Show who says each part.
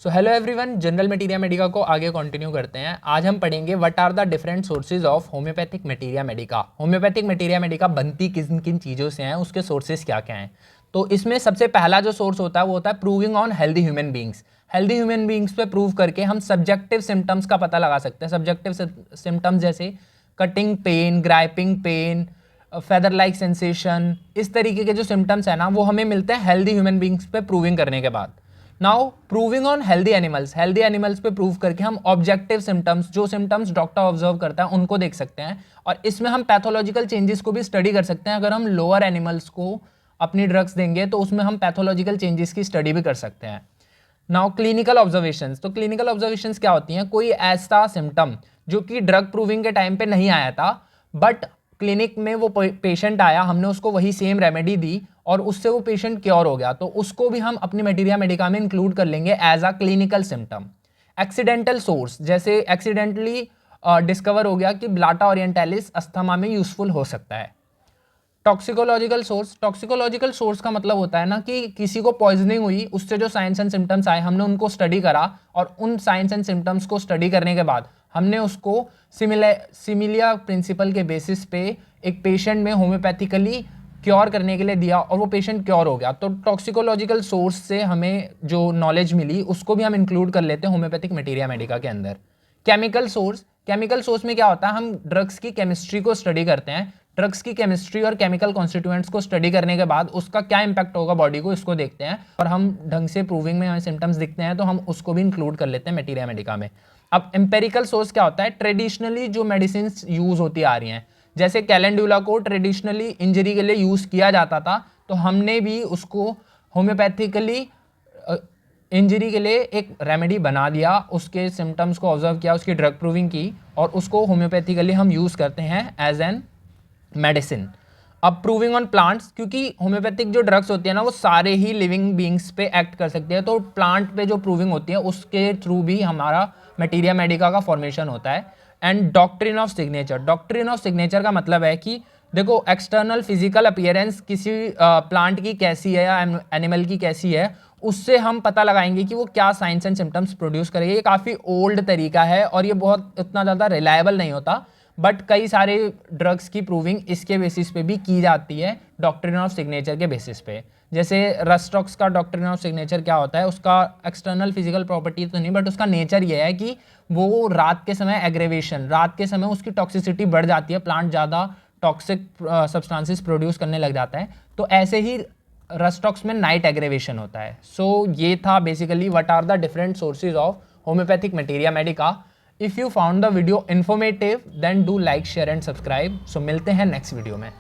Speaker 1: सो hello everyone, general materia medica को आगे continue करते हैं। आज हम पढ़ेंगे what are the different sources of homeopathic materia medica. Homoeopathic materia medica बनती किन किन चीज़ों से हैं, उसके सोर्सेज क्या क्या हैं। तो इसमें सबसे पहला जो सोर्स होता है वो होता है proving on healthy human beings. Healthy human beings पे प्रूव करके हम सब्जेक्टिव सिम्टम्स का पता लगा सकते हैं। सब्जेक्टिव सिम्टम्स जैसे cutting pain, griping pain, feather like sensation, इस तरीके के जो सिम्टम्स है ना वो हमें मिलते हैं हेल्दी ह्यूमन बींग्स पे प्रूविंग करने के बाद। Now proving on healthy animals पे प्रूव करके हम ऑब्जेक्टिव सिम्टम्स, जो सिम्टम्स डॉक्टर ऑब्जर्व करता है उनको देख सकते हैं। और इसमें हम पैथोलॉजिकल चेंजेस को भी स्टडी कर सकते हैं। अगर हम लोअर एनिमल्स को अपनी ड्रग्स देंगे तो उसमें हम पैथोलॉजिकल चेंजेस की स्टडी भी कर सकते हैं। Now clinical observations. तो क्लिनिकल ऑब्जर्वेशंस क्या होती हैं? कोई ऐसा सिम्टम जो कि ड्रग प्रूविंग के टाइम पे नहीं आया था, बट क्लिनिक में वो पेशेंट आया, हमने उसको वही सेम रेमेडी दी और उससे वो पेशेंट क्योर हो गया, तो उसको भी हम अपनी मटीरिया मेडिका में इंक्लूड कर लेंगे as a clinical symptom. Accidental source, जैसे एक्सीडेंटली डिस्कवर हो गया कि ब्लाटा ओरिएंटालिस अस्थमा में यूजफुल हो सकता है। टॉक्सिकोलॉजिकल सोर्स का मतलब होता है ना कि किसी को पॉइजनिंग हुई, उससे जो साइंस एंड सिम्टम्स आए हमने उनको स्टडी करा और उन साइंस एंड सिम्टम्स को स्टडी करने के बाद हमने उसको सिमिलिया प्रिंसिपल के बेसिस पे एक पेशेंट में होम्योपैथिकली क्योर करने के लिए दिया और वो पेशेंट क्योर हो गया। तो टॉक्सिकोलॉजिकल सोर्स से हमें जो नॉलेज मिली उसको भी हम इंक्लूड कर लेते हैं होम्योपैथिक मटीरिया मेडिका के अंदर। केमिकल सोर्स में क्या होता है? हम ड्रग्स की केमिस्ट्री को स्टडी करते हैं। ड्रग्स की केमिस्ट्री और केमिकल कॉन्स्टिट्यूएंट्स को स्टडी करने के बाद उसका क्या इंपैक्ट होगा बॉडी को, इसको देखते हैं और हम ढंग से प्रूविंग में हमें सिम्टम्स दिखते हैं तो हम उसको भी इंक्लूड कर लेते हैं मटीरिया मेडिका में। अब एम्पेरिकल सोर्स क्या होता है? ट्रेडिशनली जो मेडिसिन यूज होती आ रही हैं, जैसे कैलेंडुला को ट्रेडिशनली इंजरी के लिए यूज किया जाता था, तो हमने भी उसको होम्योपैथिकली इंजरी के लिए एक रेमेडी बना दिया, उसके सिम्टम्स को ऑब्जर्व किया, उसकी ड्रग प्रूविंग की और उसको होम्योपैथिकली हम यूज़ करते हैं एज एन मेडिसिन। अब प्रूविंग ऑन प्लांट्स, क्योंकि होम्योपैथिक जो ड्रग्स होती है ना वो सारे ही लिविंग बींग्स पे एक्ट कर सकते हैं, तो प्लांट पे जो प्रूविंग होती है उसके थ्रू भी हमारा मटीरिया मेडिका का फॉर्मेशन होता है। एंड डॉक्ट्रिन ऑफ सिग्नेचर का मतलब है कि देखो, एक्सटर्नल फिजिकल अपीयरेंस किसी प्लांट की कैसी है या एनिमल की कैसी है, उससे हम पता लगाएंगे कि वो क्या साइंस एंड सिम्टम्स प्रोड्यूस करेंगे। ये काफ़ी ओल्ड तरीका है और ये बहुत उतना ज़्यादा रिलायबल नहीं होता, बट कई सारे ड्रग्स की प्रूविंग इसके बेसिस पे भी की जाती है, डॉक्ट्रिन ऑफ सिग्नेचर के बेसिस पे। जैसे रस्टॉक्स का डॉक्ट्रिन ऑफ सिग्नेचर क्या होता है? उसका एक्सटर्नल फिजिकल प्रॉपर्टी तो नहीं, बट उसका नेचर ये है कि वो रात के समय एग्रेवेशन, रात के समय उसकी टॉक्सिसिटी बढ़ जाती है, प्लांट ज़्यादा टॉक्सिक सब्सटेंसेस प्रोड्यूस करने लग जाता है, तो ऐसे ही रस्टॉक्स में नाइट एग्रेवेशन होता है। सो ये था basically what are the different sources of homeopathic materia medica. If you found the video informative then do like, share and subscribe. So मिलते हैं नेक्स्ट वीडियो में।